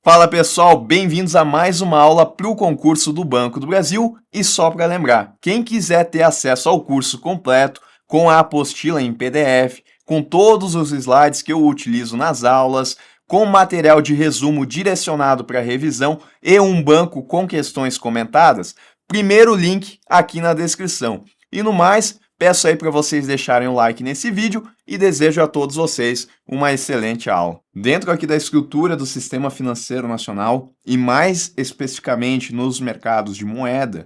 Fala pessoal, bem-vindos a mais uma aula para o concurso do Banco do Brasil. E só para lembrar, quem quiser ter acesso ao curso completo, com a apostila em PDF, com todos os slides que eu utilizo nas aulas, com material de resumo direcionado para revisão e um banco com questões comentadas, primeiro link aqui na descrição. E no mais, peço aí para vocês deixarem o like nesse vídeo e desejo a todos vocês uma excelente aula. Dentro aqui da estrutura do Sistema Financeiro Nacional e mais especificamente nos mercados de moeda,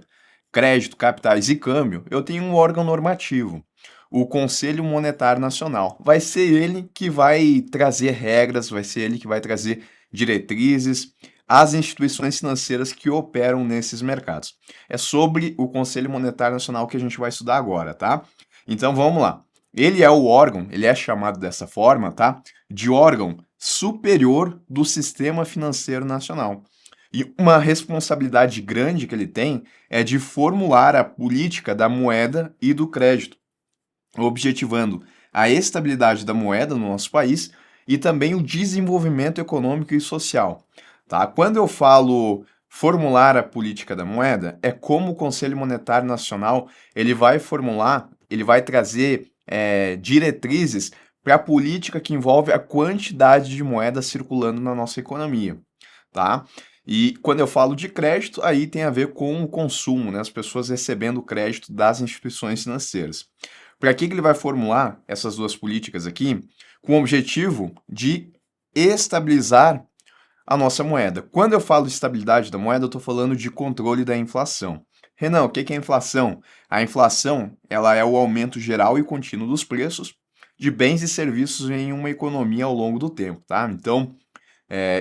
crédito, capitais e câmbio, eu tenho um órgão normativo, o Conselho Monetário Nacional. Vai ser ele que vai trazer regras, vai ser ele que vai trazer diretrizes às instituições financeiras que operam nesses mercados. É sobre o Conselho Monetário Nacional que a gente vai estudar agora, tá? Então vamos lá. Ele é o órgão, ele é chamado dessa forma, tá? De órgão superior do Sistema Financeiro Nacional. E uma responsabilidade grande que ele tem é de formular a política da moeda e do crédito, objetivando a estabilidade da moeda no nosso país e também o desenvolvimento econômico e social. Tá? Quando eu falo formular a política da moeda, é como o Conselho Monetário Nacional ele vai formular, ele vai trazer diretrizes para a política que envolve a quantidade de moeda circulando na nossa economia. Tá? E quando eu falo de crédito, aí tem a ver com o consumo, né? As pessoas recebendo crédito das instituições financeiras. Para que ele vai formular essas duas políticas aqui? Com o objetivo de estabilizar a nossa moeda. Quando eu falo de estabilidade da moeda, eu estou falando de controle da inflação. Renan, o que é inflação? A inflação ela é o aumento geral e contínuo dos preços de bens e serviços em uma economia ao longo do tempo, tá? Então,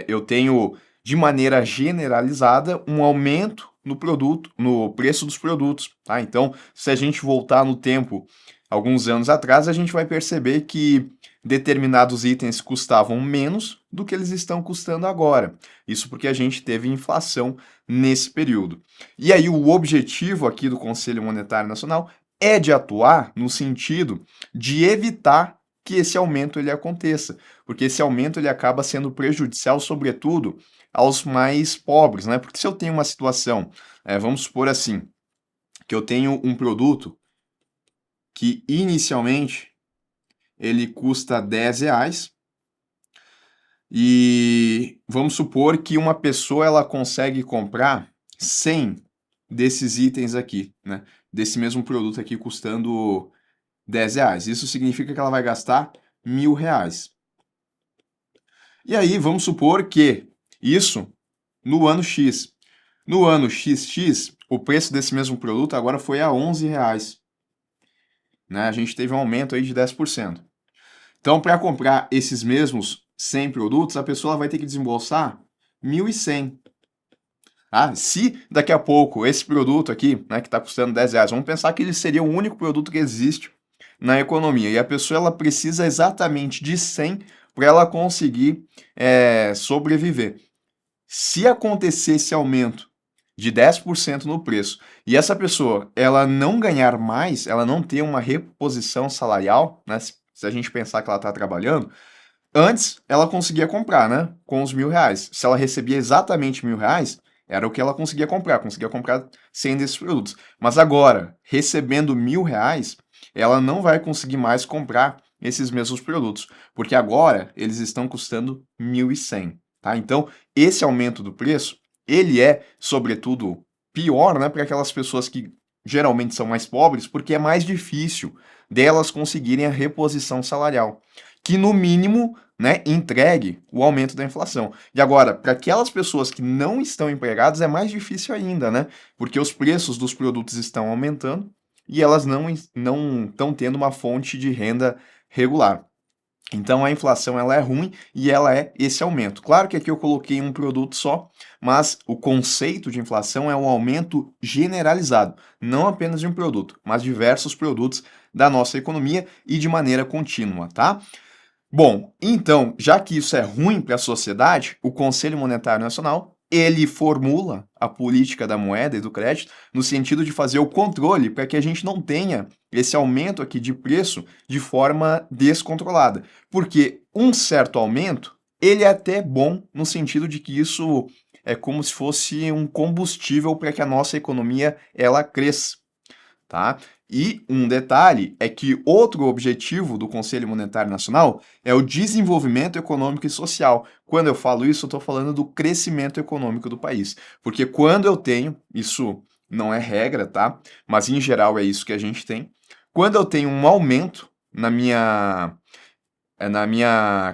eu tenho, de maneira generalizada, um aumento no produto, no preço dos produtos, tá? Então, se a gente voltar no tempo, alguns anos atrás, a gente vai perceber que determinados itens custavam menos do que eles estão custando agora. Isso porque a gente teve inflação nesse período. E aí o objetivo aqui do Conselho Monetário Nacional é de atuar no sentido de evitar que esse aumento ele aconteça, porque esse aumento ele acaba sendo prejudicial, sobretudo, aos mais pobres, né? Porque se eu tenho uma situação, vamos supor assim, que eu tenho um produto que inicialmente ele custa R$ 10 e vamos supor que uma pessoa ela consegue comprar 100 desses itens aqui, né? Desse mesmo produto aqui custando R$ 10. Isso significa que ela vai gastar R$ 1.000. E aí vamos supor que isso no ano X. No ano XX, o preço desse mesmo produto agora foi a R$ 11. Né? A gente teve um aumento aí de 10%. Então, para comprar esses mesmos 100 produtos, a pessoa vai ter que desembolsar 1.100. Ah, se daqui a pouco esse produto aqui, né, que está custando R$ 10, vamos pensar que ele seria o único produto que existe na economia, e a pessoa ela precisa exatamente de 100 para ela conseguir sobreviver. Se acontecer esse aumento de 10% no preço e essa pessoa ela não ganhar mais, ela não ter uma reposição salarial, né, se a gente pensar que ela está trabalhando, antes ela conseguia comprar, né, com os R$ 1.000. Se ela recebia exatamente R$ 1.000, era o que ela conseguia comprar 100 desses produtos. Mas agora, recebendo R$ 1.000, ela não vai conseguir mais comprar esses mesmos produtos, porque agora eles estão custando 1.100, tá? Então, esse aumento do preço, ele é, sobretudo, pior, né, para aquelas pessoas que geralmente são mais pobres, porque é mais difícil delas conseguirem a reposição salarial, que no mínimo, né, entregue o aumento da inflação. E agora, para aquelas pessoas que não estão empregadas é mais difícil ainda, né? Porque os preços dos produtos estão aumentando e elas não estão tendo uma fonte de renda regular. Então a inflação ela é ruim e ela é esse aumento. Claro que aqui eu coloquei um produto só, mas o conceito de inflação é um aumento generalizado, não apenas de um produto, mas diversos produtos da nossa economia e de maneira contínua, tá? Bom, então, já que isso é ruim para a sociedade, o Conselho Monetário Nacional, ele formula a política da moeda e do crédito no sentido de fazer o controle para que a gente não tenha esse aumento aqui de preço de forma descontrolada. Porque um certo aumento ele é até bom no sentido de que isso é como se fosse um combustível para que a nossa economia ela cresça, tá? E um detalhe é que outro objetivo do Conselho Monetário Nacional é o desenvolvimento econômico e social. Quando eu falo isso, eu estou falando do crescimento econômico do país. Porque quando eu tenho, isso não é regra, tá? Mas em geral é isso que a gente tem. Quando eu tenho um aumento na minha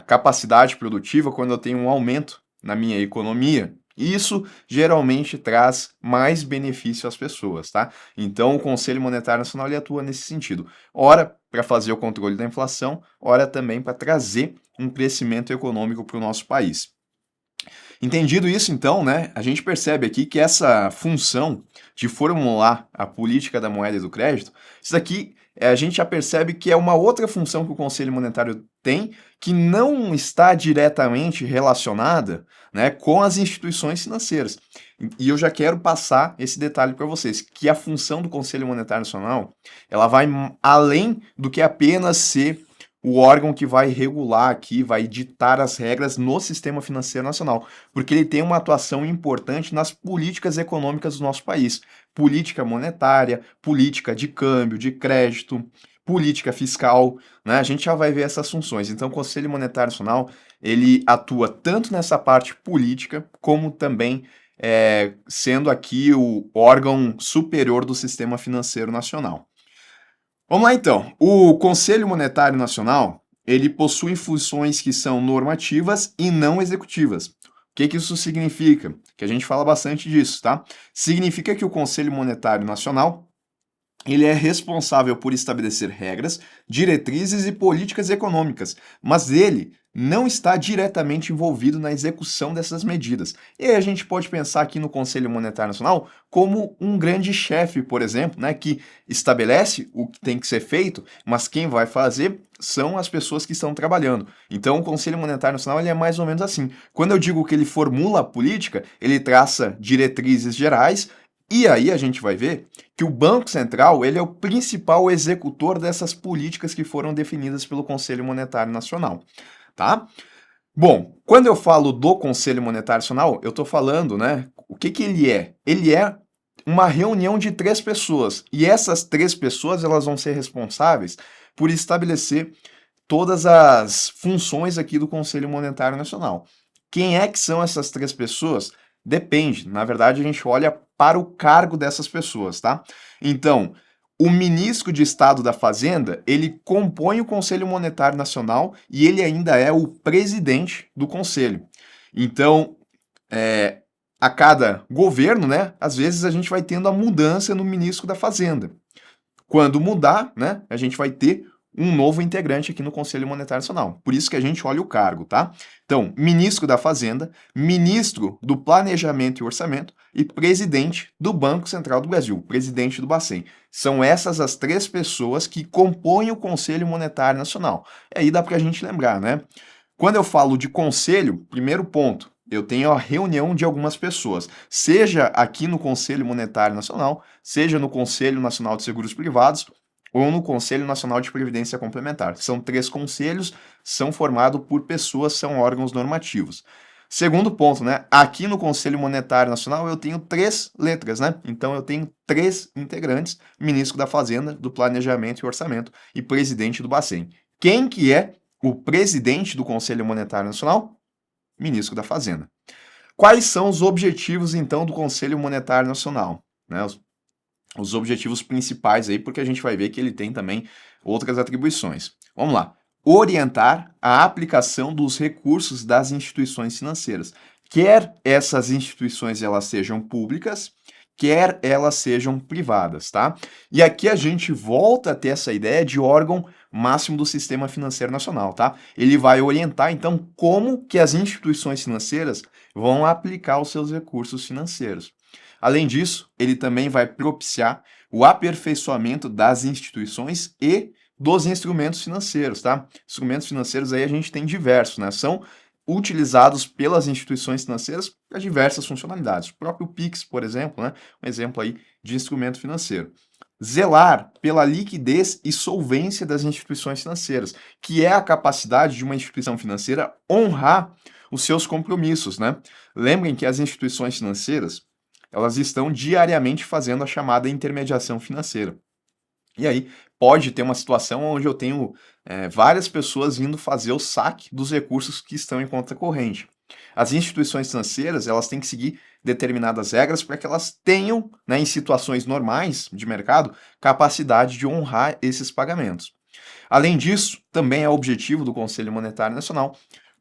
capacidade produtiva, quando eu tenho um aumento na minha economia, isso geralmente traz mais benefício às pessoas, tá? Então, o Conselho Monetário Nacional ele atua nesse sentido. Ora, para fazer o controle da inflação, ora também para trazer um crescimento econômico para o nosso país. Entendido isso, então, né, a gente percebe aqui que essa função de formular a política da moeda e do crédito, isso aqui a gente já percebe que é uma outra função que o Conselho Monetário tem, que não está diretamente relacionada, né, com as instituições financeiras. E eu já quero passar esse detalhe para vocês, que a função do Conselho Monetário Nacional, ela vai além do que apenas ser o órgão que vai regular aqui, vai ditar as regras no sistema financeiro nacional, porque ele tem uma atuação importante nas políticas econômicas do nosso país, política monetária, política de câmbio, de crédito, política fiscal, né? A gente já vai ver essas funções. Então, o Conselho Monetário Nacional, ele atua tanto nessa parte política, como também sendo aqui o órgão superior do sistema financeiro nacional. Vamos lá então. O Conselho Monetário Nacional, ele possui funções que são normativas e não executivas. O que que isso significa? Que a gente fala bastante disso, tá? Significa que o Conselho Monetário Nacional, ele é responsável por estabelecer regras, diretrizes e políticas econômicas, mas ele não está diretamente envolvido na execução dessas medidas. E aí a gente pode pensar aqui no Conselho Monetário Nacional como um grande chefe, por exemplo, né, que estabelece o que tem que ser feito, mas quem vai fazer são as pessoas que estão trabalhando. Então, o Conselho Monetário Nacional ele é mais ou menos assim. Quando eu digo que ele formula a política, ele traça diretrizes gerais. E aí a gente vai ver que o Banco Central ele é o principal executor dessas políticas que foram definidas pelo Conselho Monetário Nacional, tá? Bom, quando eu falo do Conselho Monetário Nacional, eu estou falando, né, o que que ele é? Ele é uma reunião de 3 pessoas, e essas 3 pessoas elas vão ser responsáveis por estabelecer todas as funções aqui do Conselho Monetário Nacional. Quem é que são essas 3 pessoas? Depende. Na verdade, a gente olha para o cargo dessas pessoas, tá? Então, o ministro de Estado da Fazenda, ele compõe o Conselho Monetário Nacional e ele ainda é o presidente do conselho. Então, a cada governo, né, às vezes a gente vai tendo a mudança no ministro da Fazenda. Quando mudar, né, a gente vai ter um novo integrante aqui no Conselho Monetário Nacional. Por isso que a gente olha o cargo, tá? Então, ministro da Fazenda, ministro do Planejamento e Orçamento e presidente do Banco Central do Brasil, presidente do Bacen. São essas as 3 pessoas que compõem o Conselho Monetário Nacional. E aí dá pra gente lembrar, né? Quando eu falo de conselho, primeiro ponto, eu tenho a reunião de algumas pessoas, seja aqui no Conselho Monetário Nacional, seja no Conselho Nacional de Seguros Privados ou no Conselho Nacional de Previdência Complementar. São 3 conselhos, são formados por pessoas, são órgãos normativos. Segundo ponto, né? Aqui no Conselho Monetário Nacional eu tenho 3 letras, né? Então eu tenho 3 integrantes: ministro da Fazenda, do Planejamento e Orçamento e presidente do Bacen. Quem que é o presidente do Conselho Monetário Nacional? Ministro da Fazenda. Quais são os objetivos, então, do Conselho Monetário Nacional? Né, os objetivos principais aí, porque a gente vai ver que ele tem também outras atribuições. Vamos lá. Orientar a aplicação dos recursos das instituições financeiras. Quer essas instituições elas sejam públicas, quer elas sejam privadas, tá? E aqui a gente volta a ter essa ideia de órgão máximo do sistema financeiro nacional, tá? Ele vai orientar, então, como que as instituições financeiras vão aplicar os seus recursos financeiros. Além disso, ele também vai propiciar o aperfeiçoamento das instituições e dos instrumentos financeiros, tá? Instrumentos financeiros aí a gente tem diversos, né? São utilizados pelas instituições financeiras para diversas funcionalidades. O próprio Pix, por exemplo, né? Um exemplo aí de instrumento financeiro. Zelar pela liquidez e solvência das instituições financeiras, que é a capacidade de uma instituição financeira honrar os seus compromissos, né? Lembrem que as instituições financeiras, elas estão diariamente fazendo a chamada intermediação financeira. E aí pode ter uma situação onde eu tenho várias pessoas indo fazer o saque dos recursos que estão em conta corrente. As instituições financeiras, elas têm que seguir determinadas regras para que elas tenham, né, em situações normais de mercado, capacidade de honrar esses pagamentos. Além disso, também é objetivo do Conselho Monetário Nacional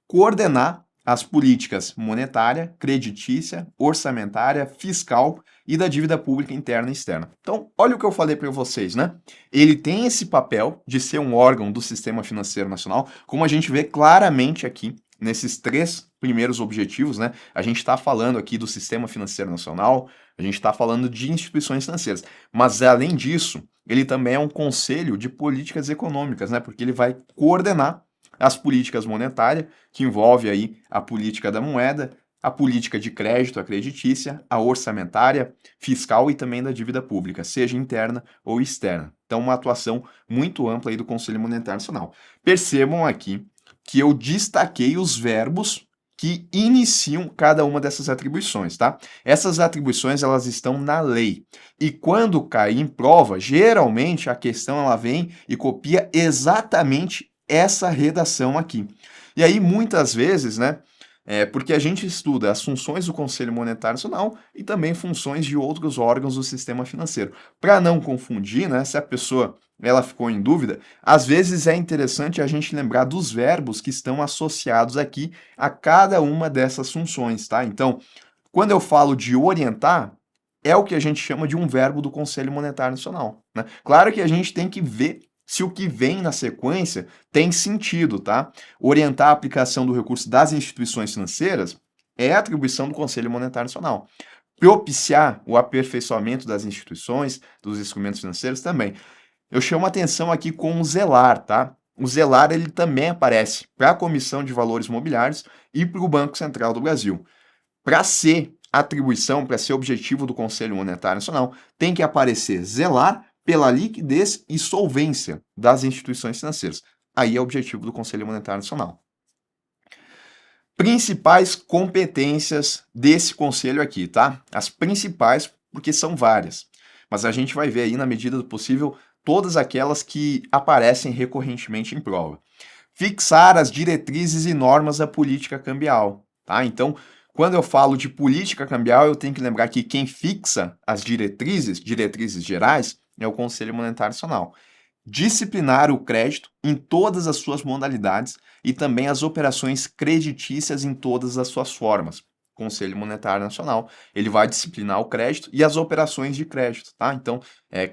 coordenar as políticas monetária, creditícia, orçamentária, fiscal e da dívida pública interna e externa. Então, olha o que eu falei para vocês, né? Ele tem esse papel de ser um órgão do sistema financeiro nacional, como a gente vê claramente aqui nesses três primeiros objetivos, né? A gente está falando aqui do sistema financeiro nacional, a gente está falando de instituições financeiras, mas além disso, ele também é um conselho de políticas econômicas, né? Porque ele vai coordenar as políticas monetárias, que envolve aí a política da moeda, a política de crédito, a creditícia, a orçamentária, fiscal e também da dívida pública, seja interna ou externa. Então, uma atuação muito ampla aí do Conselho Monetário Nacional. Percebam aqui que eu destaquei os verbos que iniciam cada uma dessas atribuições, tá? Essas atribuições, elas estão na lei. E quando cai em prova, geralmente a questão ela vem e copia exatamente essa redação aqui. E aí, muitas vezes, né, porque a gente estuda as funções do Conselho Monetário Nacional e também funções de outros órgãos do sistema financeiro. Para não confundir, né, se a pessoa ela ficou em dúvida, às vezes é interessante a gente lembrar dos verbos que estão associados aqui a cada uma dessas funções, tá? Então, quando eu falo de orientar, é o que a gente chama de um verbo do Conselho Monetário Nacional, né? Claro que a gente tem que ver se o que vem na sequência tem sentido, tá? Orientar a aplicação do recurso das instituições financeiras é atribuição do Conselho Monetário Nacional. Propiciar o aperfeiçoamento das instituições, dos instrumentos financeiros também. Eu chamo a atenção aqui com o zelar, tá? O zelar ele também aparece para a Comissão de Valores Mobiliários e para o Banco Central do Brasil. Para ser atribuição, para ser objetivo do Conselho Monetário Nacional, tem que aparecer zelar pela liquidez e solvência das instituições financeiras. Aí é o objetivo do Conselho Monetário Nacional. Principais competências desse conselho aqui, tá? As principais, porque são várias. Mas a gente vai ver aí, na medida do possível, todas aquelas que aparecem recorrentemente em prova. Fixar as diretrizes e normas da política cambial, tá? Então, quando eu falo de política cambial, eu tenho que lembrar que quem fixa as diretrizes gerais, é o Conselho Monetário Nacional. Disciplinar o crédito em todas as suas modalidades e também as operações creditícias em todas as suas formas. Conselho Monetário Nacional, ele vai disciplinar o crédito e as operações de crédito, tá? Então,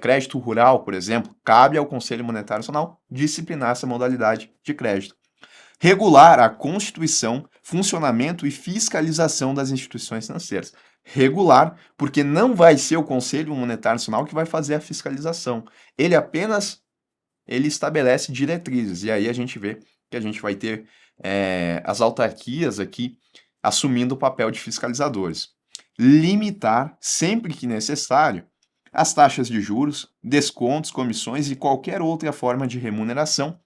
crédito rural, por exemplo, cabe ao Conselho Monetário Nacional disciplinar essa modalidade de crédito. Regular a constituição, funcionamento e fiscalização das instituições financeiras. Regular, porque não vai ser o Conselho Monetário Nacional que vai fazer a fiscalização. Ele apenas estabelece diretrizes. E aí a gente vê que a gente vai ter as autarquias aqui assumindo o papel de fiscalizadores. Limitar, sempre que necessário, as taxas de juros, descontos, comissões e qualquer outra forma de remuneração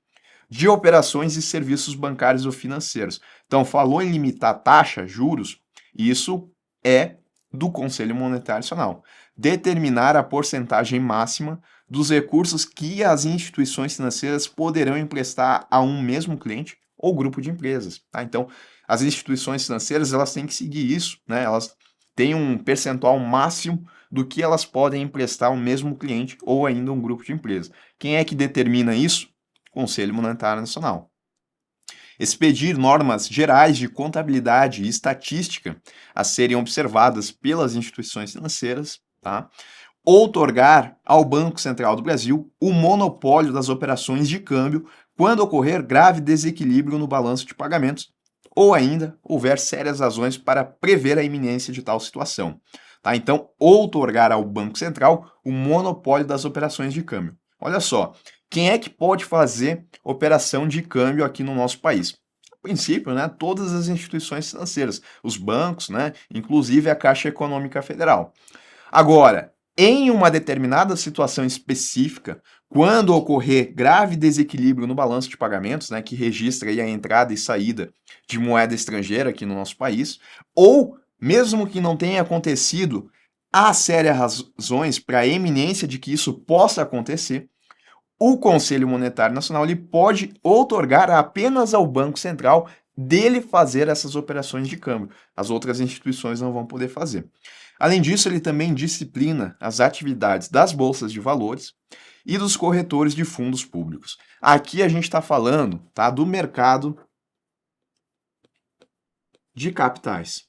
de operações e serviços bancários ou financeiros. Então, falou em limitar taxa, juros, isso é do Conselho Monetário Nacional. Determinar a porcentagem máxima dos recursos que as instituições financeiras poderão emprestar a um mesmo cliente ou grupo de empresas. Tá? Então, as instituições financeiras elas têm que seguir isso, né? Elas têm um percentual máximo do que elas podem emprestar ao mesmo cliente ou ainda um grupo de empresas. Quem é que determina isso? Conselho Monetário Nacional. Expedir normas gerais de contabilidade e estatística a serem observadas pelas instituições financeiras, tá? Outorgar ao Banco Central do Brasil o monopólio das operações de câmbio quando ocorrer grave desequilíbrio no balanço de pagamentos ou ainda houver sérias razões para prever a iminência de tal situação. Tá? Então, outorgar ao Banco Central o monopólio das operações de câmbio. Olha só, quem é que pode fazer operação de câmbio aqui no nosso país? A princípio, né, todas as instituições financeiras, os bancos, né, inclusive a Caixa Econômica Federal. Agora, Em uma determinada situação específica, quando ocorrer grave desequilíbrio no balanço de pagamentos, né, que registra aí a entrada e saída de moeda estrangeira aqui no nosso país, ou mesmo que não tenha acontecido, há sérias razões para a eminência de que isso possa acontecer, o Conselho Monetário Nacional ele pode outorgar apenas ao Banco Central dele fazer essas operações de câmbio. As outras instituições não vão poder fazer. Além disso, ele também disciplina as atividades das bolsas de valores e dos corretores de fundos públicos. Aqui a gente está falando, tá, do mercado de capitais.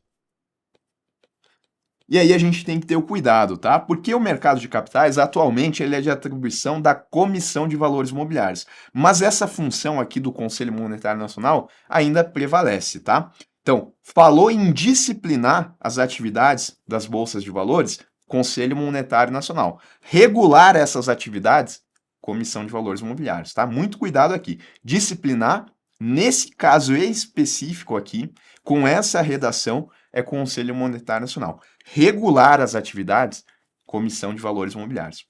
E aí a gente tem que ter o cuidado, tá? Porque o mercado de capitais, atualmente, ele é de atribuição da Comissão de Valores Mobiliários. Mas essa função aqui do Conselho Monetário Nacional ainda prevalece, tá? Então, falou em disciplinar as atividades das bolsas de valores, Conselho Monetário Nacional. Regular essas atividades, Comissão de Valores Mobiliários, tá? Muito cuidado aqui. Disciplinar, nesse caso específico aqui, com essa redação, é Conselho Monetário Nacional. Regular as atividades, Comissão de Valores Mobiliários.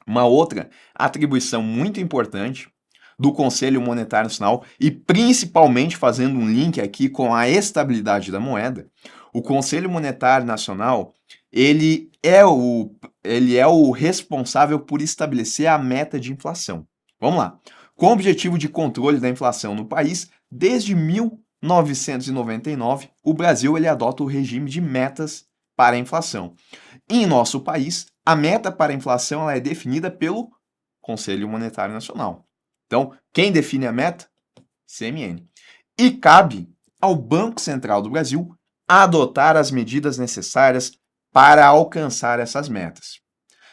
Uma outra atribuição muito importante do Conselho Monetário Nacional, e principalmente fazendo um link aqui com a estabilidade da moeda, o Conselho Monetário Nacional, ele é o responsável por estabelecer a meta de inflação. Vamos lá. Com o objetivo de controle da inflação no país, desde 1999, o Brasil ele adota o regime de metas para a inflação. Em nosso país, a meta para a inflação ela é definida pelo Conselho Monetário Nacional. Então, quem define a meta? CMN. E cabe ao Banco Central do Brasil adotar as medidas necessárias para alcançar essas metas.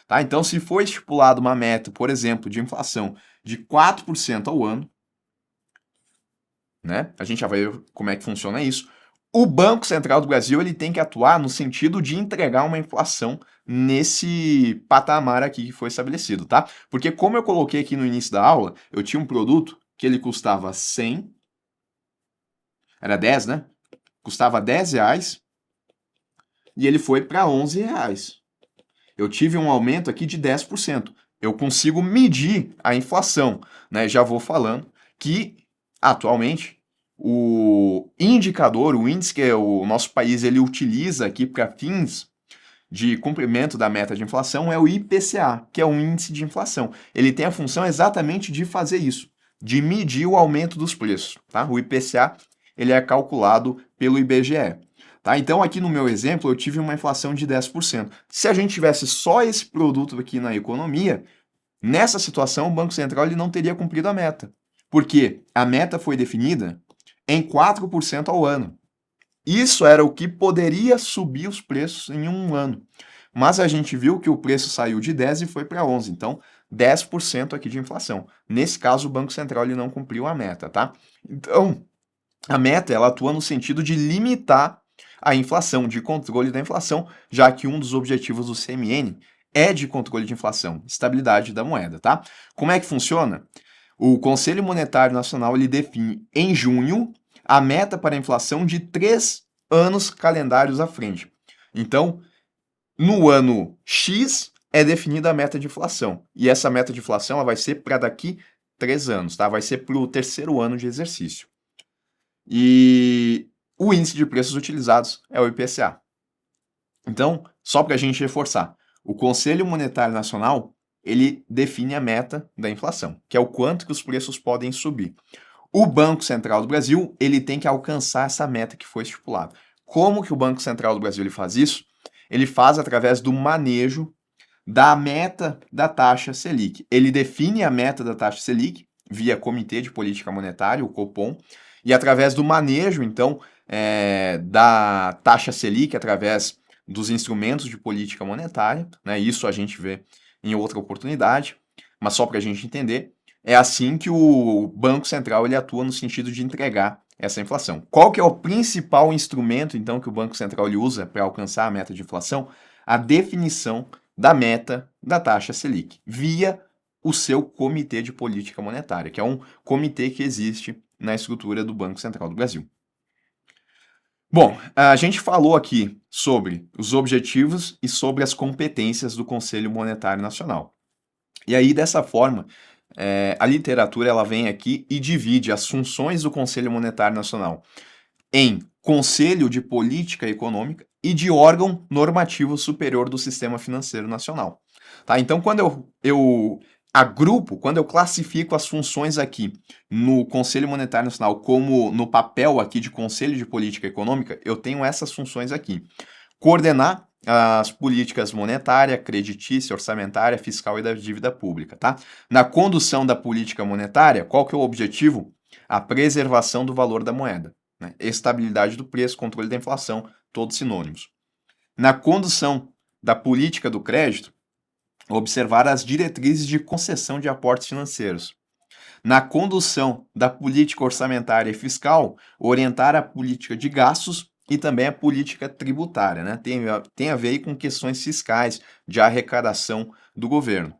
Tá? Então, se for estipulada uma meta, por exemplo, de inflação de 4% ao ano, né? A gente já vai ver como é que funciona isso. O Banco Central do Brasil ele tem que atuar no sentido de entregar uma inflação nesse patamar aqui que foi estabelecido, tá? Porque como eu coloquei aqui no início da aula, eu tinha um produto que ele custava 100, era 10, né? Custava 10 reais e ele foi para 11 reais. Eu tive um aumento aqui de 10%. Eu consigo medir a inflação, né? Já vou falando que atualmente o indicador, o índice que o nosso país ele utiliza aqui para fins de cumprimento da meta de inflação é o IPCA, que é o índice de inflação. Ele tem a função exatamente de fazer isso, de medir o aumento dos preços, tá? O IPCA, ele é calculado pelo IBGE. Tá? Então, aqui no meu exemplo, eu tive uma inflação de 10%. Se a gente tivesse só esse produto aqui na economia, nessa situação, o Banco Central ele não teria cumprido a meta. Porque a meta foi definida em 4% ao ano. Isso era o que poderia subir os preços em um ano. Mas a gente viu que o preço saiu de 10 e foi para 11. Então, 10% aqui de inflação. Nesse caso, o Banco Central ele não cumpriu a meta, tá? Então, a meta ela atua no sentido de limitar a inflação, de controle da inflação, já que um dos objetivos do CMN é de controle de inflação, estabilidade da moeda, tá? Como é que funciona? O Conselho Monetário Nacional ele define em junho a meta para a inflação de 3 anos calendários à frente. Então, no ano X é definida a meta de inflação. E essa meta de inflação ela vai ser para daqui 3 anos, tá? Vai ser para o terceiro ano de exercício. E o índice de preços utilizados é o IPCA. Então, só para a gente reforçar, o Conselho Monetário Nacional ele define a meta da inflação, que é o quanto que os preços podem subir. O Banco Central do Brasil ele tem que alcançar essa meta que foi estipulada. Como que o Banco Central do Brasil ele faz isso? Ele faz através do manejo da meta da taxa Selic. Ele define a meta da taxa Selic via Comitê de Política Monetária, o Copom, e através do manejo, então, da taxa Selic, através dos instrumentos de política monetária, né? Isso a gente vê em outra oportunidade, mas só para a gente entender, é assim que o Banco Central ele atua no sentido de entregar essa inflação. Qual que é o principal instrumento, então, que o Banco Central ele usa para alcançar a meta de inflação? A definição da meta da taxa Selic, via o seu Comitê de Política Monetária, que é um comitê que existe na estrutura do Banco Central do Brasil. Bom, a gente falou aqui sobre os objetivos e sobre as competências do Conselho Monetário Nacional. E aí, dessa forma, a literatura ela vem aqui e divide as funções do Conselho Monetário Nacional em Conselho de Política Econômica e de órgão normativo superior do Sistema Financeiro Nacional. Tá? Então, quando eu agrupo, quando eu classifico as funções aqui no Conselho Monetário Nacional como no papel aqui de Conselho de Política Econômica, eu tenho essas funções aqui. Coordenar as políticas monetária, creditícia, orçamentária, fiscal e da dívida pública, tá? Na condução da política monetária, qual que é o objetivo? A preservação do valor da moeda, né? Estabilidade do preço, controle da inflação, todos sinônimos. Na condução da política do crédito, observar as diretrizes de concessão de aportes financeiros. Na condução da política orçamentária e fiscal, orientar a política de gastos e também a política tributária, né? Tem a ver aí com questões fiscais de arrecadação do governo.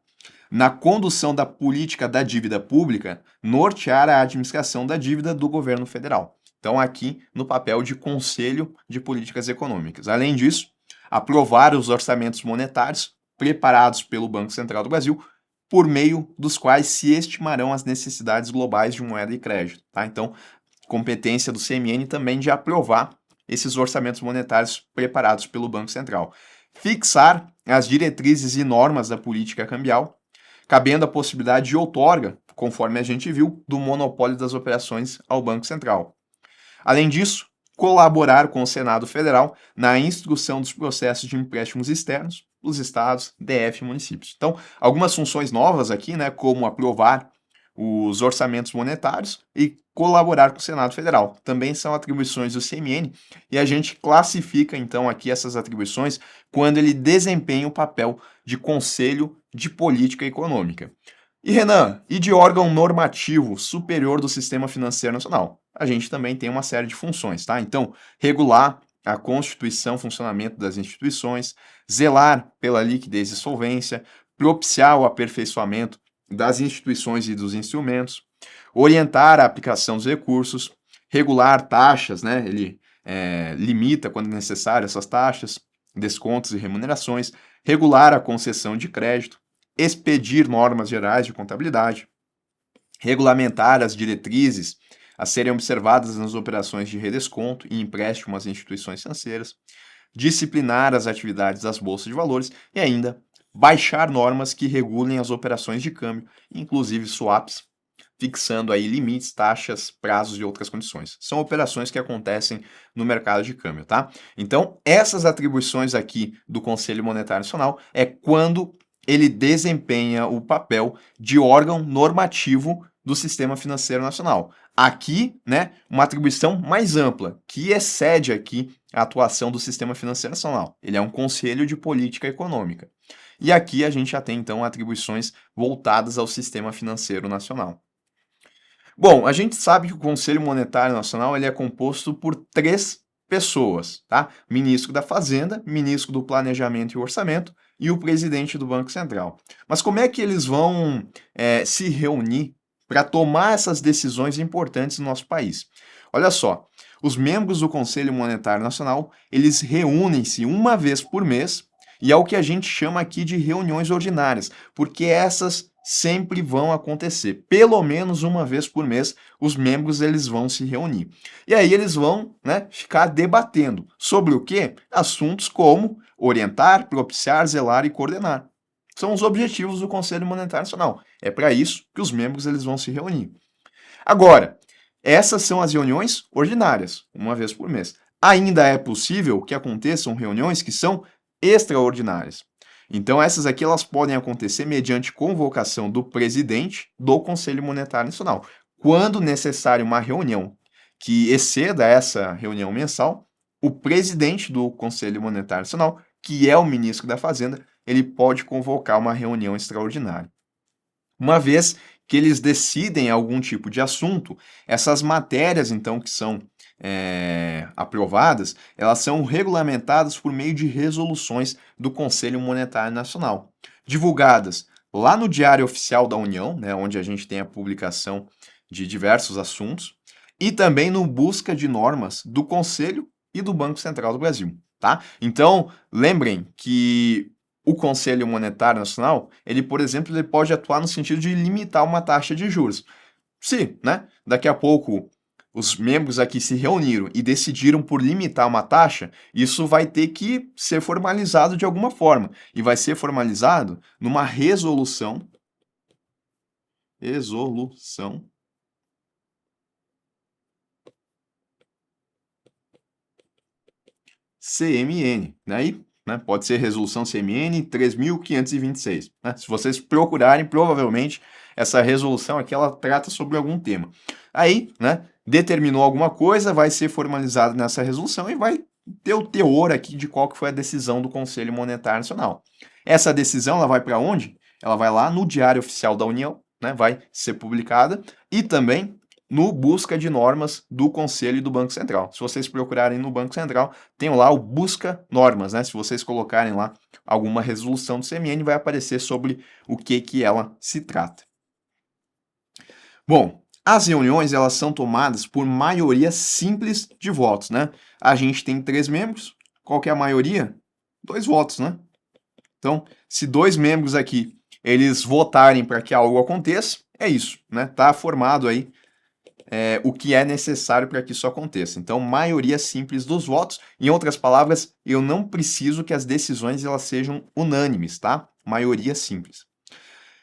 Na condução da política da dívida pública, nortear a administração da dívida do governo federal. Então, aqui no papel de Conselho de Políticas Econômicas. Além disso, aprovar os orçamentos monetários preparados pelo Banco Central do Brasil, por meio dos quais se estimarão as necessidades globais de moeda e crédito. Tá? Então, competência do CMN também de aprovar esses orçamentos monetários preparados pelo Banco Central. Fixar as diretrizes e normas da política cambial, cabendo a possibilidade de outorga, conforme a gente viu, do monopólio das operações ao Banco Central. Além disso, colaborar com o Senado Federal na instrução dos processos de empréstimos externos dos estados, DF e municípios. Então, algumas funções novas aqui, né, como aprovar os orçamentos monetários e colaborar com o Senado Federal. Também são atribuições do CMN e a gente classifica então aqui essas atribuições quando ele desempenha o papel de Conselho de Política Econômica. E Renan, e de órgão normativo superior do Sistema Financeiro Nacional? A gente também tem uma série de funções, tá? Então, regular a constituição e funcionamento das instituições, zelar pela liquidez e solvência, propiciar o aperfeiçoamento das instituições e dos instrumentos, orientar a aplicação dos recursos, regular taxas, né? Ele limita, quando necessário, essas taxas, descontos e remunerações, regular a concessão de crédito, expedir normas gerais de contabilidade, regulamentar as diretrizes a serem observadas nas operações de redesconto e empréstimo às instituições financeiras, disciplinar as atividades das bolsas de valores e ainda baixar normas que regulem as operações de câmbio, inclusive swaps, fixando aí limites, taxas, prazos e outras condições. São operações que acontecem no mercado de câmbio, tá? Então, essas atribuições aqui do Conselho Monetário Nacional é quando ele desempenha o papel de órgão normativo do Sistema Financeiro Nacional. Aqui, né, uma atribuição mais ampla, que excede aqui a atuação do Sistema Financeiro Nacional. Ele é um conselho de política econômica. E aqui a gente já tem, então, atribuições voltadas ao Sistema Financeiro Nacional. Bom, a gente sabe que o Conselho Monetário Nacional ele é composto por 3 pessoas, tá? Ministro da Fazenda, ministro do Planejamento e Orçamento e o presidente do Banco Central. Mas como é que eles vão se reunir para tomar essas decisões importantes no nosso país? Olha só, os membros do Conselho Monetário Nacional, eles reúnem-se uma vez por mês e é o que a gente chama aqui de reuniões ordinárias, porque essas sempre vão acontecer. Pelo menos uma vez por mês, os membros eles vão se reunir. E aí eles vão, né, ficar debatendo sobre o quê? Assuntos como orientar, propiciar, zelar e coordenar. São os objetivos do Conselho Monetário Nacional. É para isso que os membros eles vão se reunir. Agora, essas são as reuniões ordinárias, uma vez por mês. Ainda é possível que aconteçam reuniões que são extraordinárias. Então, essas aqui elas podem acontecer mediante convocação do presidente do Conselho Monetário Nacional. Quando necessário uma reunião que exceda essa reunião mensal, o presidente do Conselho Monetário Nacional, que é o ministro da Fazenda, ele pode convocar uma reunião extraordinária. Uma vez que eles decidem algum tipo de assunto, essas matérias, então, que são aprovadas, elas são regulamentadas por meio de resoluções do Conselho Monetário Nacional, divulgadas lá no Diário Oficial da União, né, onde a gente tem a publicação de diversos assuntos, e também no Busca de Normas do Conselho e do Banco Central do Brasil, tá? Então, lembrem que o Conselho Monetário Nacional, ele, por exemplo, ele pode atuar no sentido de limitar uma taxa de juros. Se, né, daqui a pouco os membros aqui se reuniram e decidiram por limitar uma taxa, isso vai ter que ser formalizado de alguma forma. E vai ser formalizado numa resolução CMN, né? Aí, né, pode ser resolução CMN 3.526, né? Se vocês procurarem, provavelmente essa resolução aqui ela trata sobre algum tema. Aí, né, determinou alguma coisa, vai ser formalizado nessa resolução e vai ter o teor aqui de qual que foi a decisão do Conselho Monetário Nacional. Essa decisão ela vai para onde? Ela vai lá no Diário Oficial da União, né, vai ser publicada e também no busca de normas do Conselho e do Banco Central. Se vocês procurarem no Banco Central, tem lá o busca normas, né? Se vocês colocarem lá alguma resolução do CMN, vai aparecer sobre o que ela se trata. Bom, as reuniões elas são tomadas por maioria simples de votos, né? A gente tem 3 membros, qual que é a maioria? 2 votos, né? Então, se 2 membros aqui eles votarem para que algo aconteça, é isso, né? Tá formado aí o que é necessário para que isso aconteça. Então, maioria simples dos votos. Em outras palavras, eu não preciso que as decisões elas sejam unânimes, tá? Maioria simples.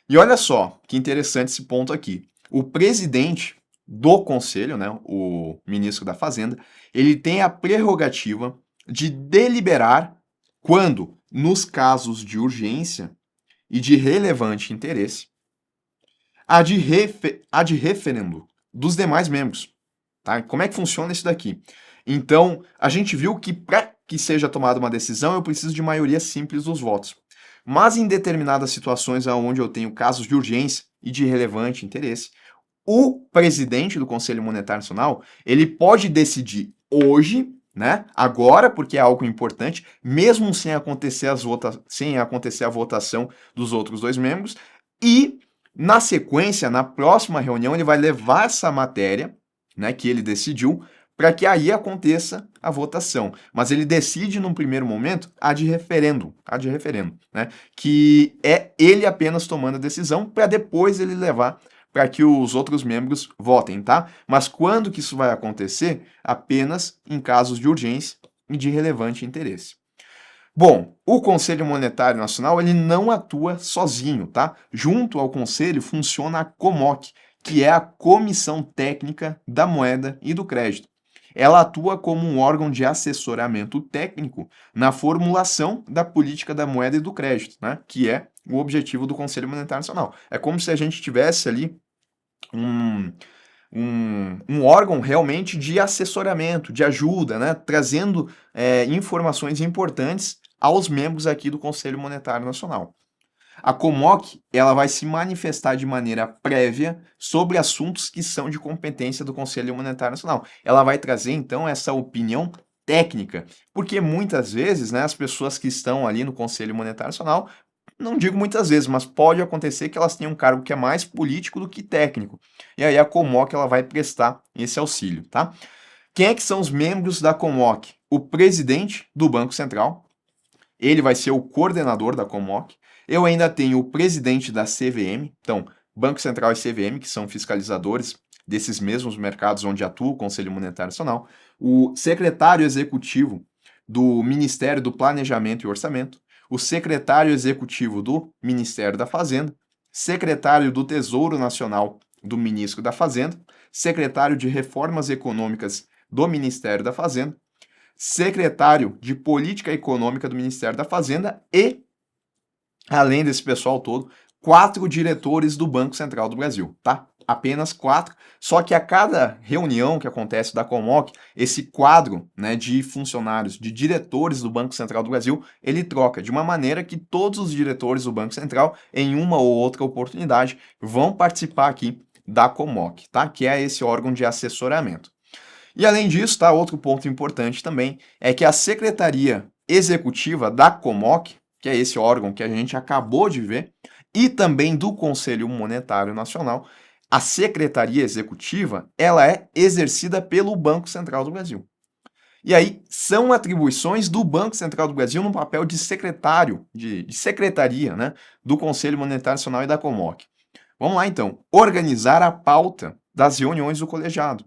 E olha só, que interessante esse ponto aqui. O presidente do conselho, né, o ministro da Fazenda, ele tem a prerrogativa de deliberar quando, nos casos de urgência e de relevante interesse, há de referendo dos demais membros. Tá? Como é que funciona isso daqui? Então, a gente viu que para que seja tomada uma decisão, eu preciso de maioria simples dos votos. Mas em determinadas situações onde eu tenho casos de urgência e de relevante interesse, o presidente do Conselho Monetário Nacional, ele pode decidir hoje, né, agora, porque é algo importante, mesmo sem acontecer, sem acontecer a votação dos outros 2 membros, e na sequência, na próxima reunião, ele vai levar essa matéria, né, que ele decidiu, para que aí aconteça a votação. Mas ele decide num primeiro momento a de referendo, né, que é ele apenas tomando a decisão para depois ele levar para que os outros membros votem, tá? Mas quando que isso vai acontecer? Apenas em casos de urgência e de relevante interesse. Bom, o Conselho Monetário Nacional ele não atua sozinho, tá? Junto ao Conselho funciona a COMOC, que é a Comissão Técnica da Moeda e do Crédito. Ela atua como um órgão de assessoramento técnico na formulação da política da moeda e do crédito, né? Que é o objetivo do Conselho Monetário Nacional. É como se a gente tivesse ali um órgão realmente de assessoramento, de ajuda, né? Trazendo informações importantes aos membros aqui do Conselho Monetário Nacional. A COMOC ela vai se manifestar de maneira prévia sobre assuntos que são de competência do Conselho Monetário Nacional. Ela vai trazer, então, essa opinião técnica, porque muitas vezes, né, as pessoas que estão ali no Conselho Monetário Nacional, não digo muitas vezes, mas pode acontecer que elas tenham um cargo que é mais político do que técnico. E aí a COMOC ela vai prestar esse auxílio, tá? Quem é que são os membros da COMOC? O presidente do Banco Central, ele vai ser o coordenador da COMOC. Eu ainda tenho o presidente da CVM, então, Banco Central e CVM, que são fiscalizadores desses mesmos mercados onde atua o Conselho Monetário Nacional, o secretário executivo do Ministério do Planejamento e Orçamento, o secretário executivo do Ministério da Fazenda, secretário do Tesouro Nacional do Ministro da Fazenda, secretário de Reformas Econômicas do Ministério da Fazenda, secretário de Política Econômica do Ministério da Fazenda e, além desse pessoal todo, 4 diretores do Banco Central do Brasil, tá? Apenas 4, só que a cada reunião que acontece da COMOC, esse quadro, né, de funcionários, de diretores do Banco Central do Brasil, ele troca de uma maneira que todos os diretores do Banco Central, em uma ou outra oportunidade, vão participar aqui da COMOC, tá? Que é esse órgão de assessoramento. E além disso, tá, outro ponto importante também é que a Secretaria Executiva da COMOC, que é esse órgão que a gente acabou de ver, e também do Conselho Monetário Nacional, a Secretaria Executiva, ela é exercida pelo Banco Central do Brasil. E aí são atribuições do Banco Central do Brasil no papel de secretário, de secretaria, né, do Conselho Monetário Nacional e da Comoc. Vamos lá então. Organizar a pauta das reuniões do colegiado.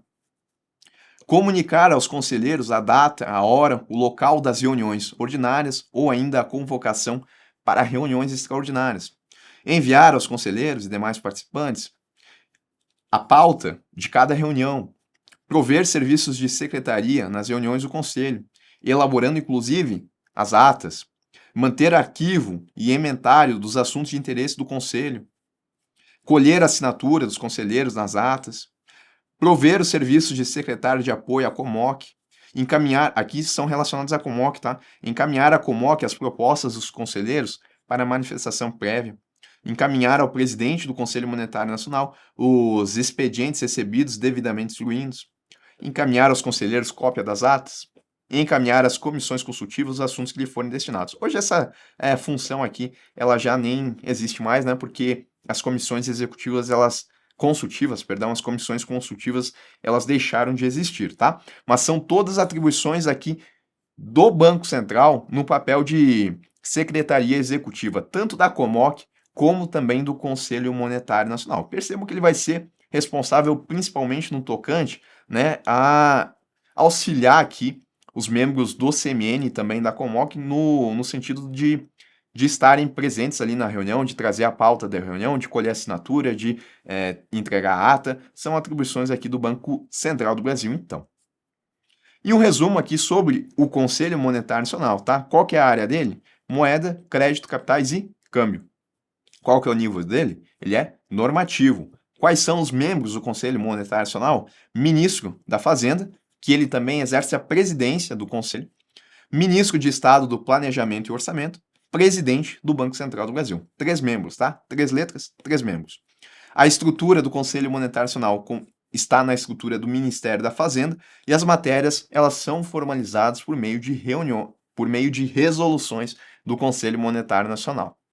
Comunicar aos conselheiros a data, a hora, o local das reuniões ordinárias ou ainda a convocação para reuniões extraordinárias. Enviar aos conselheiros e demais participantes a pauta de cada reunião. Prover serviços de secretaria nas reuniões do conselho, elaborando inclusive as atas. Manter arquivo e inventário dos assuntos de interesse do conselho. Colher a assinatura dos conselheiros nas atas. Prover os serviços de secretário de apoio à Comoc, encaminhar, aqui são relacionados à Comoc, tá? Encaminhar à Comoc as propostas dos conselheiros para manifestação prévia, encaminhar ao presidente do Conselho Monetário Nacional os expedientes recebidos devidamente instruídos, encaminhar aos conselheiros cópia das atas, e encaminhar às comissões consultivas os assuntos que lhe forem destinados. Hoje essa função aqui, ela já nem existe mais, né? Porque as comissões executivas, consultivas, perdão, as comissões consultivas, elas deixaram de existir, tá? Mas são todas atribuições aqui do Banco Central no papel de secretaria executiva, tanto da Comoc como também do Conselho Monetário Nacional. Percebam que ele vai ser responsável principalmente no tocante, né, a auxiliar aqui os membros do CMN e também da Comoc no sentido de estarem presentes ali na reunião, de trazer a pauta da reunião, de colher assinatura, de entregar a ata, são atribuições aqui do Banco Central do Brasil, então. E um resumo aqui sobre o Conselho Monetário Nacional, tá? Qual que é a área dele? Moeda, crédito, capitais e câmbio. Qual que é o nível dele? Ele é normativo. Quais são os membros do Conselho Monetário Nacional? Ministro da Fazenda, que ele também exerce a presidência do Conselho, ministro de Estado do Planejamento e Orçamento, presidente do Banco Central do Brasil. 3 membros, tá? 3 letras, 3 membros. A estrutura do Conselho Monetário Nacional está na estrutura do Ministério da Fazenda e as matérias elas são formalizadas por meio de reunião, por meio de resoluções do Conselho Monetário Nacional.